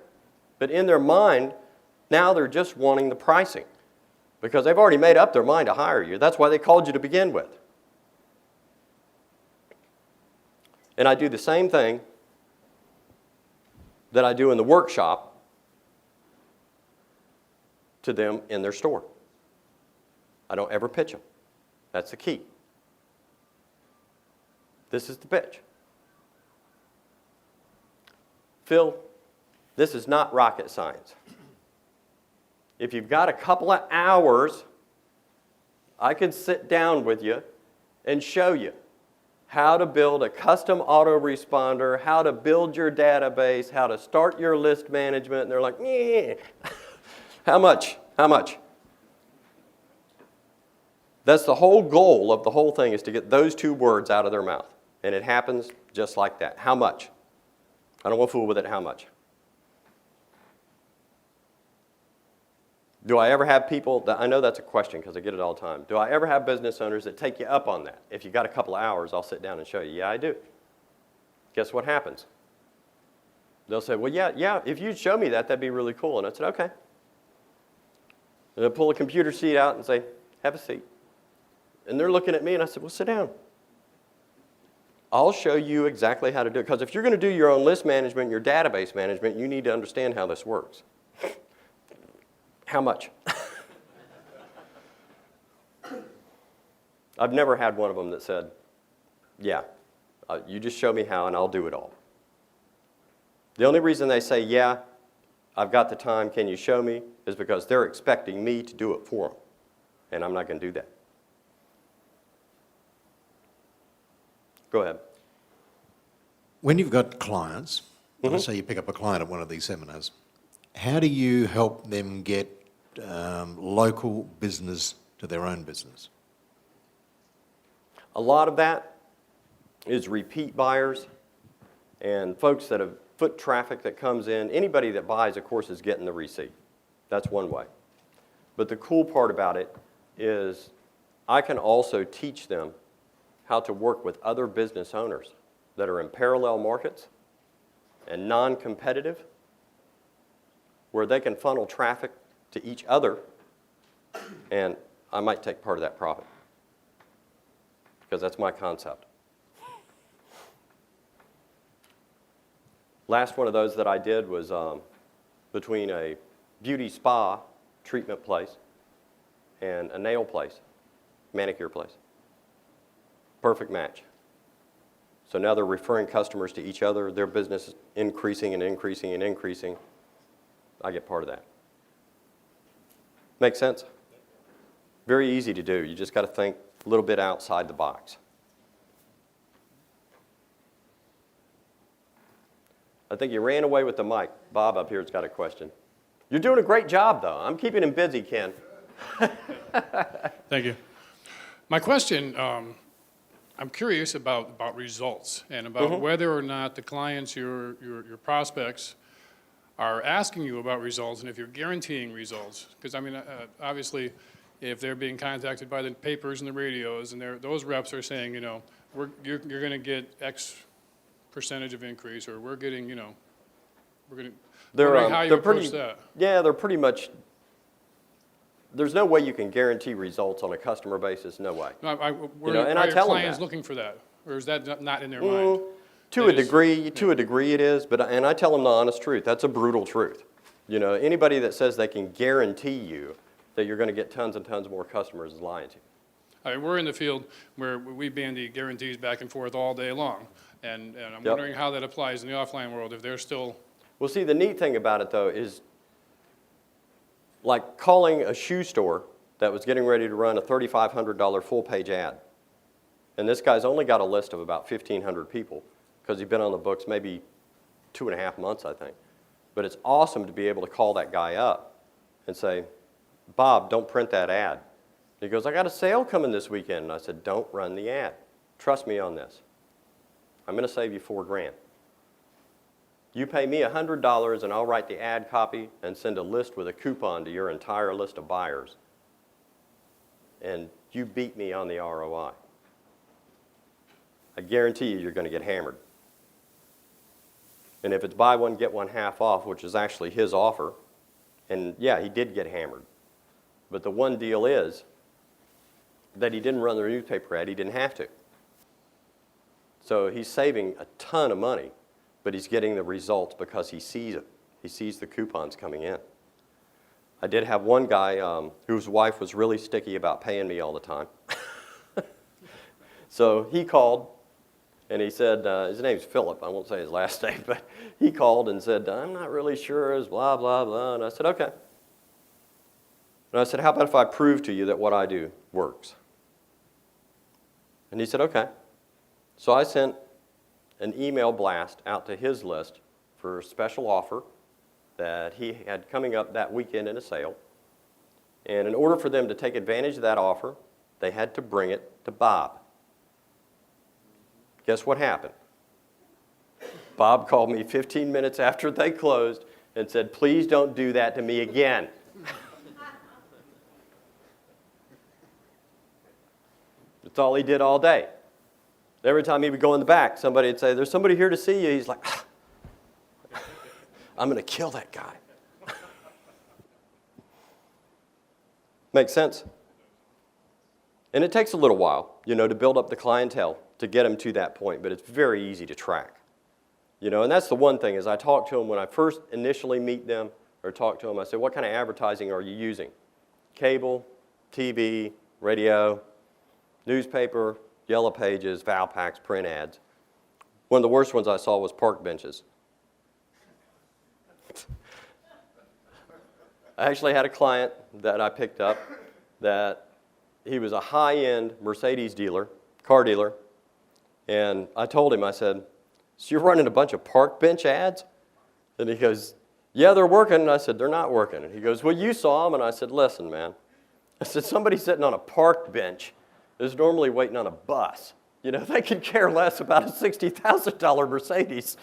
But in their mind, now they're just wanting the pricing because they've already made up their mind to hire you. That's why they called you to begin with. And I do the same thing that I do in the workshop to them in their store. I don't ever pitch them. That's the key. This is the pitch. Phil, this is not rocket science. If you've got a couple of hours, I could sit down with you and show you how to build a custom autoresponder, how to build your database, how to start your list management. And they're like, yeah. How much? How much? That's the whole goal of the whole thing, is to get those two words out of their mouth. And it happens just like that. How much? I don't want to fool with it. How much? Do I ever have people that, I know that's a question because I get it all the time. Do I ever have business owners that take you up on that? If you got a couple of hours, I'll sit down and show you. Yeah, I do. Guess what happens? They'll say, well, yeah, if you'd show me that, that'd be really cool. And I said, okay. And they'll pull a computer seat out and say, have a seat. And they're looking at me and I said, well, sit down. I'll show you exactly how to do it. Because if you're going to do your own list management, your database management, you need to understand how this works. How much? I've never had one of them that said, yeah, you just show me how and I'll do it all. The only reason they say, yeah, I've got the time, can you show me, is because they're expecting me to do it for them. And I'm not going to do that. Go ahead. When you've got clients, let's say you pick up a client at one of these seminars, how do you help them get local business to their own business? A lot of that is repeat buyers and folks that have foot traffic that comes in. Anybody that buys, of course, is getting the receipt. That's one way. But the cool part about it is I can also teach them how to work with other business owners that are in parallel markets and non-competitive, where they can funnel traffic to each other, and I might take part of that profit because that's my concept. Last one of those that I did was between a beauty spa treatment place and a nail place, manicure place. Perfect match. So now they're referring customers to each other. Their business is increasing and increasing and increasing. I get part of that. Make sense? Very easy to do. You just got to think a little bit outside the box. I think you ran away with the mic. Bob up here's got a question. You're doing a great job, though. I'm keeping him busy, Ken. Thank you. My question, I'm curious about results and about whether or not the clients, your prospects, are asking you about results and if you're guaranteeing results. Because, I mean, obviously, if they're being contacted by the papers and the radios and those reps are saying, you know, you're going to get X percentage of increase, or we're getting, you know, we're going to, wondering how you approach that. Yeah, they're pretty much, there's no way you can guarantee results on a customer basis, no way. No, and I tell them clients that. looking for that, or is that not in their mind? To a degree it is, and I tell them the honest truth. That's a brutal truth. You know, anybody that says they can guarantee you that you're going to get tons and tons more customers is lying to you. I mean, we're in the field where we bandy guarantees back and forth all day long, and I'm wondering how that applies in the offline world, if they're still... Well, see, the neat thing about it, though, is like calling a shoe store that was getting ready to run a $3,500 full-page ad. And this guy's only got a list of about 1,500 people because he's been on the books maybe 2.5 months, I think. But it's awesome to be able to call that guy up and say, Bob, don't print that ad. He goes, I got a sale coming this weekend. And I said, don't run the ad. Trust me on this. I'm going to save you $4,000. You pay me $100 and I'll write the ad copy and send a list with a coupon to your entire list of buyers. And you beat me on the ROI. I guarantee you're going to get hammered. And if it's buy one, get one half off, which is actually his offer, and yeah, he did get hammered. But the one deal is that he didn't run the newspaper ad, he didn't have to. So he's saving a ton of money, but he's getting the results because he sees it. He sees the coupons coming in. I did have one guy whose wife was really sticky about paying me all the time. So he called, and he said, his name's Philip, I won't say his last name, but he called and said, I'm not really sure, it's blah, blah, blah. And I said, okay. And I said, how about if I prove to you that what I do works? And he said, okay. So I sent an email blast out to his list for a special offer that he had coming up that weekend in a sale. And in order for them to take advantage of that offer, they had to bring it to Bob. Guess what happened? Bob called me 15 minutes after they closed and said, please don't do that to me again. That's all he did all day. Every time he would go in the back, somebody would say, there's somebody here to see you. He's like, I'm going to kill that guy. Makes sense? And it takes a little while, to build up the clientele to get them to that point, but it's very easy to track. And that's the one thing, is I talk to them when I first initially meet them or talk to them, I say, what kind of advertising are you using? Cable, TV, radio, newspaper, yellow pages, Valpaks, print ads. One of the worst ones I saw was park benches. I actually had a client that I picked up that he was a high-end Mercedes dealer, car dealer, and I told him, I said, so you're running a bunch of park bench ads? And he goes, yeah, they're working. And I said, they're not working. And he goes, well, you saw them. And I said, listen, man. I said, somebody sitting on a park bench is normally waiting on a bus. They could care less about a $60,000 Mercedes.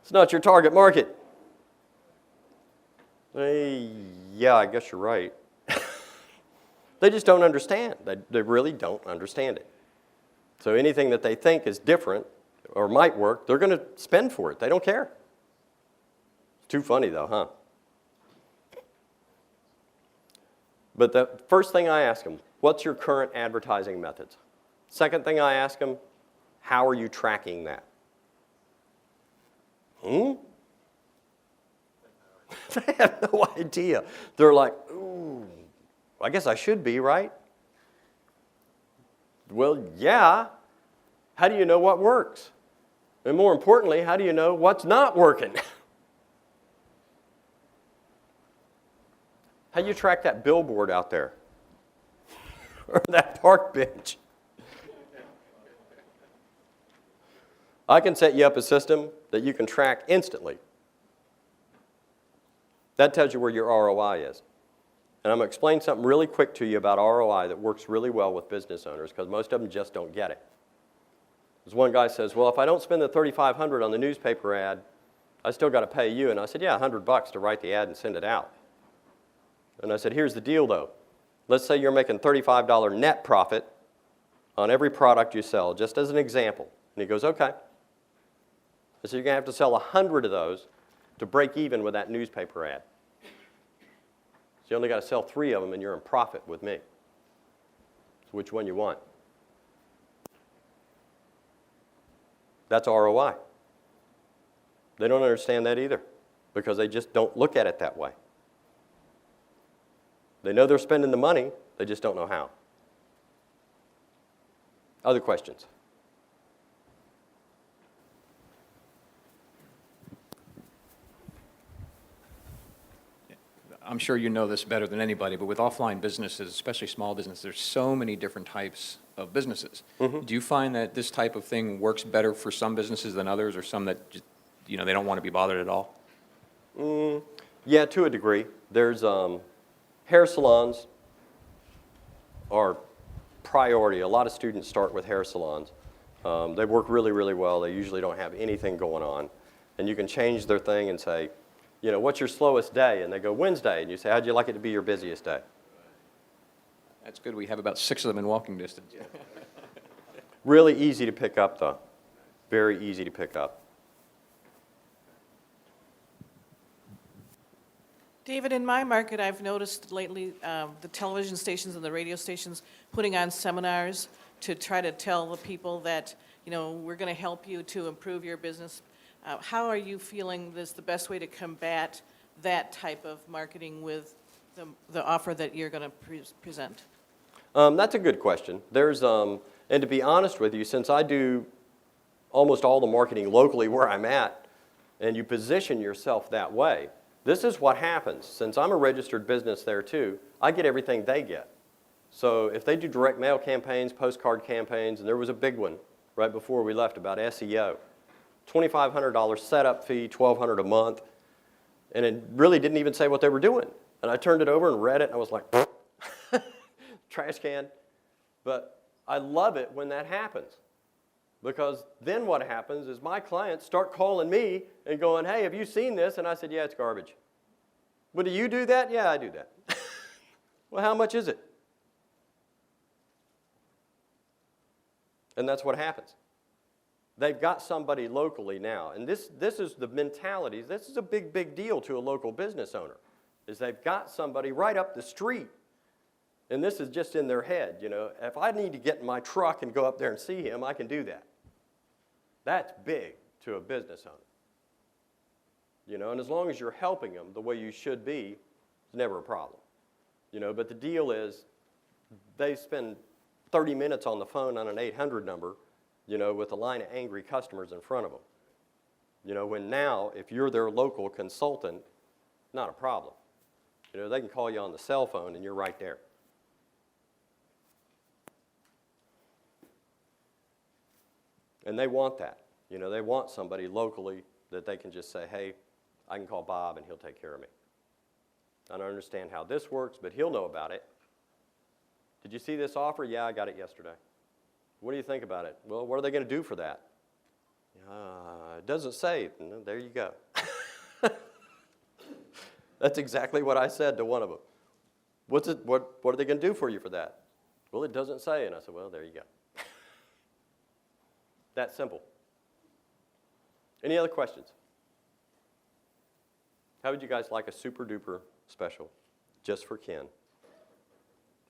It's not your target market. Yeah, I guess you're right. They just don't understand. They really don't understand it. So anything that they think is different or might work, they're going to spend for it. They don't care. It's too funny though, huh? But the first thing I ask them, what's your current advertising methods? Second thing I ask them, how are you tracking that? They have no idea. They're like, ooh, I guess I should be, right? Well, yeah. How do you know what works? And more importantly, how do you know what's not working? How do you track that billboard out there? Or that park bench? I can set you up a system that you can track instantly. That tells you where your ROI is. And I'm going to explain something really quick to you about ROI that works really well with business owners, because most of them just don't get it. As one guy says, well, if I don't spend the $3,500 on the newspaper ad, I still got to pay you. And I said, yeah, $100 to write the ad and send it out. And I said, here's the deal, though. Let's say you're making $35 net profit on every product you sell, just as an example. And he goes, okay. I said, you're going to have to sell 100 of those to break even with that newspaper ad. So you only got to sell 3 of them, and you're in profit with me. So which one you want? That's ROI. They don't understand that either, because they just don't look at it that way. They know they're spending the money, they just don't know how. Other questions? I'm sure you know this better than anybody, but with offline businesses, especially small businesses, there's so many different types of businesses. Mm-hmm. Do you find that this type of thing works better for some businesses than others, or some that just, they don't want to be bothered at all? Yeah, to a degree. There's hair salons are priority. A lot of students start with hair salons. They work really, really well. They usually don't have anything going on. And you can change their thing and say, what's your slowest day? And they go, Wednesday. And you say, how'd you like it to be your busiest day? That's good. We have about 6 of them in walking distance. Really easy to pick up, though. Very easy to pick up. David, in my market, I've noticed lately the television stations and the radio stations putting on seminars to try to tell the people that, you know, we're going to help you to improve your business. How are you feeling is the best way to combat that type of marketing with the offer that you're going to present? That's a good question. And to be honest with you, since I do almost all the marketing locally where I'm at, and you position yourself that way, this is what happens. Since I'm a registered business there too, I get everything they get. So if they do direct mail campaigns, postcard campaigns, and there was a big one right before we left about SEO, $2,500 setup fee, $1,200 a month, and it really didn't even say what they were doing. And I turned it over and read it, and I was like, trash can. But I love it when that happens, because then what happens is my clients start calling me and going, hey, have you seen this? And I said, yeah, it's garbage. Well, do you do that? Yeah, I do that. Well, how much is it? And that's what happens. They've got somebody locally now. And this is the mentality. This is a big, big deal to a local business owner, is they've got somebody right up the street. And this is just in their head, you know. If I need to get in my truck and go up there and see him, I can do that. That's big to a business owner. You know, and as long as you're helping them the way you should be, it's never a problem. You know, but the deal is they spend 30 minutes on the phone on an 800 number, you know, with a line of angry customers in front of them. You know, when now, if you're their local consultant, not a problem. You know, they can call you on the cell phone and you're right there. And they want that. You know, they want somebody locally that they can just say, hey, I can call Bob and he'll take care of me. I don't understand how this works, but he'll know about it. Did you see this offer? Yeah, I got it yesterday. What do you think about it? Well, what are they going to do for that? It doesn't say. There you go. That's exactly what I said to one of them. What are they going to do for you for that? Well, it doesn't say. And I said, well, there you go. That simple. Any other questions? How would you guys like a super duper special just for Ken?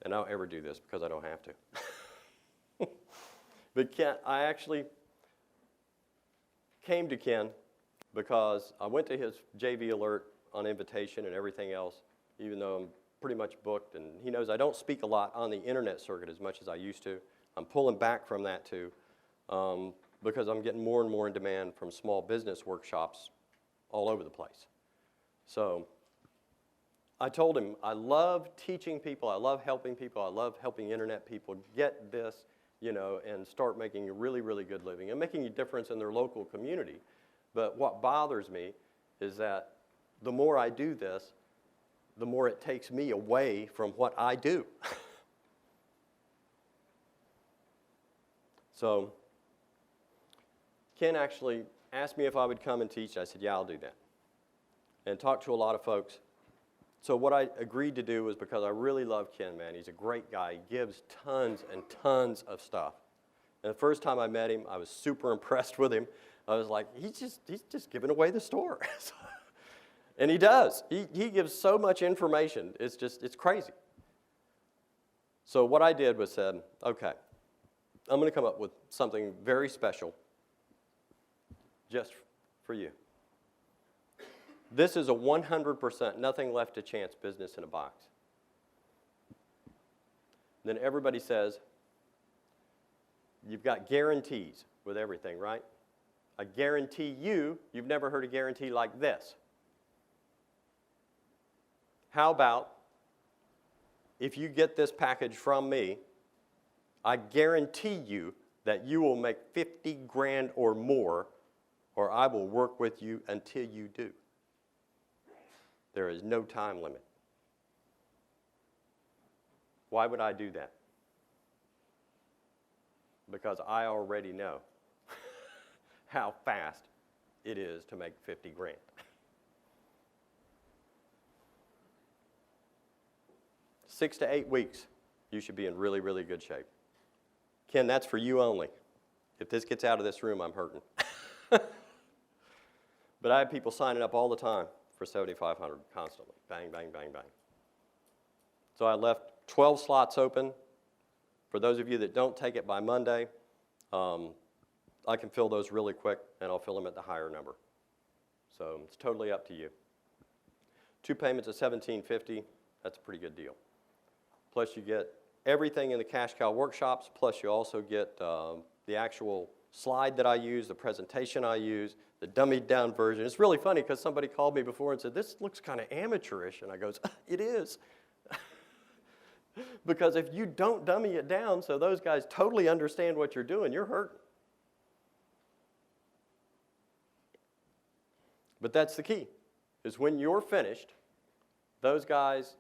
And I don't ever do this because I don't have to. But Ken, I actually came to Ken because I went to his JV alert on invitation and everything else, even though I'm pretty much booked. And he knows I don't speak a lot on the internet circuit as much as I used to. I'm pulling back from that too. Because I'm getting more and more in demand from small business workshops all over the place. So I told him, I love teaching people, I love helping people, I love helping internet people get this, you know, and start making a really, really good living and making a difference in their local community. But what bothers me is that the more I do this, the more it takes me away from what I do. So Ken actually asked me if I would come and teach. I said, yeah, I'll do that. And talked to a lot of folks. So what I agreed to do was because I really love Ken, man. He's a great guy. He gives tons and tons of stuff. And the first time I met him, I was super impressed with him. I was like, he's just giving away the store. And he does. He gives so much information. It's crazy. So what I did was said, okay, I'm going to come up with something very special just for you. This is a 100% nothing left to chance business in a box. Then everybody says, you've got guarantees with everything, right? I guarantee you've never heard a guarantee like this. How about if you get this package from me, I guarantee you that you will make 50 grand or more, or I will work with you until you do. There is no time limit. Why would I do that? Because I already know how fast it is to make 50 grand. 6 to 8 weeks, you should be in really, really good shape. Ken, that's for you only. If this gets out of this room, I'm hurting. But I have people signing up all the time for 7,500 constantly. Bang, bang, bang, bang. So I left 12 slots open. For those of you that don't take it by Monday, I can fill those really quick, and I'll fill them at the higher number. So it's totally up to you. 2 payments of $1,750, that's a pretty good deal. Plus you get everything in the cash cow workshops, plus you also get the actual slide that I use, the presentation I use, the dummied down version. It's really funny because somebody called me before and said, this looks kind of amateurish, and I goes, it is. Because if you don't dummy it down so those guys totally understand what you're doing, you're hurting. But that's the key, is when you're finished, those guys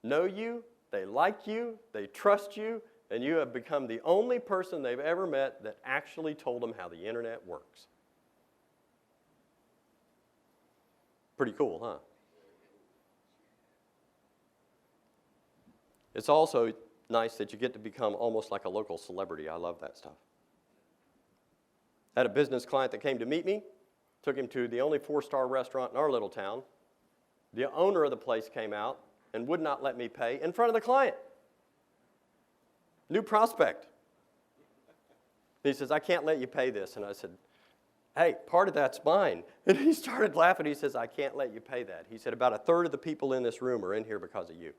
know you, they like you, they trust you, and you have become the only person they've ever met that actually told them how the internet works. Pretty cool, huh? It's also nice that you get to become almost like a local celebrity. I love that stuff. I had a business client that came to meet me, took him to the only 4-star restaurant in our little town. The owner of the place came out and would not let me pay in front of the client. New prospect. He says, I can't let you pay this. And I said, hey, part of that's mine. And he started laughing. He says, I can't let you pay that. He said, about 1/3 of the people in this room are in here because of you.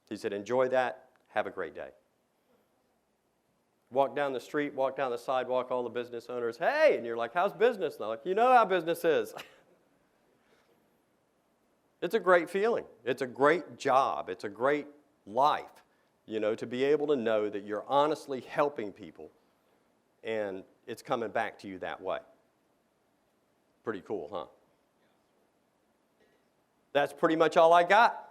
He said, enjoy that. Have a great day. Walk down the street, walk down the sidewalk, all the business owners, hey, and you're like, how's business? And they're like, you know how business is. It's a great feeling. It's a great job. It's a great life, you know, to be able to know that you're honestly helping people and it's coming back to you that way. Pretty cool, huh? That's pretty much all I got.